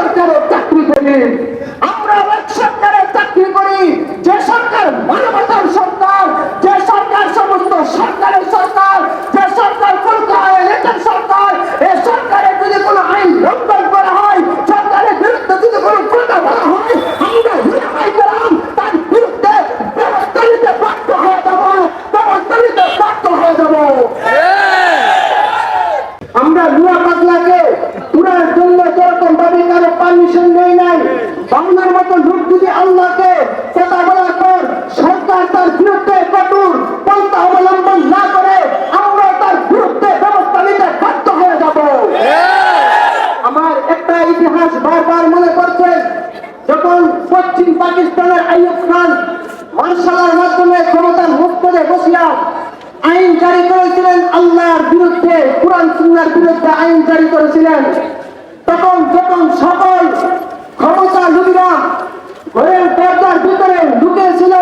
সরকারের চাকরি করি, আমরা এক সরকারের চাকরি করি, যে সরকার মানবতার সরকার, যে সরকার সমস্ত সরকারের সরকার, যে সরকার কলকাতার সরকার। এই সরকারের যদি কোনো আইন লঙ্ঘন করা হয়, সরকারের বিরুদ্ধে যদি কোনো কথা বলা হয়, আমরা হিরামাই গেলাম তার বিরুদ্ধে ব্যবস্থা নিতে বাধ্য হয়ে যাব, ব্যবস্থা নিতে বাধ্য হয়ে যাব। আমরা লুয়া পাতলাকে পুরার জন্য যেরকম ভাবে কারো পারমিশন নেই নাই, বাংলার মতো লোক যদি আল্লাহকে কথা বলার পর সরকার তার বিরুদ্ধে কঠোর পন্থা অবলম্বন না করে, আমরা তার বিরুদ্ধে ব্যবস্থা নিতে বাধ্য হয়ে যাব। আমার একটা ইতিহাস বারবার মনে পড়ছে, যখন পশ্চিম পাকিস্তানের আইয়ুব খান মার্শালের মাধ্যমে ক্ষমতার মুক্তরে বসিয়া আইন জারি করেছিলেন, আল্লাহর বিরুদ্ধে কুরআন সুন্নাহর বিরুদ্ধে আইন জারি করেছিলেন, তখন যখন সকল ক্ষমতা লোভীরা ঘরের দরজার ভিতরে ঢুকেছিল,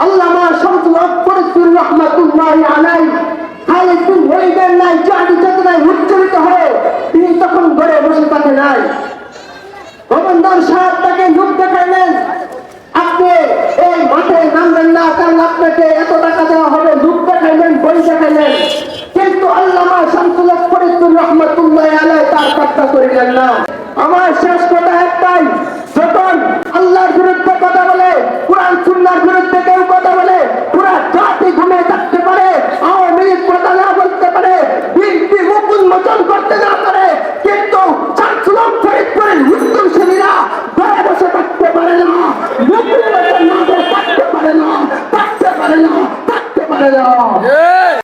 আল্লামা শামসুল হক ফরিদপুর রহমাতুল্লাহি আলাইহি খালিদ বিন ওয়ালিদের নাই জাতি চেতনায় উজ্জ্বলিত হয়ে তিনি তখন ঘরে বসে থাকেন নাই। গভর্নর সাহেব তাকে লোক দেখাইলেন, আপনি এই মাঠে নামবেন না, কারণ আপনাকে এত টাকা দেওয়া হবে। লোক দেখাইলেন, বই দেখাইলেন,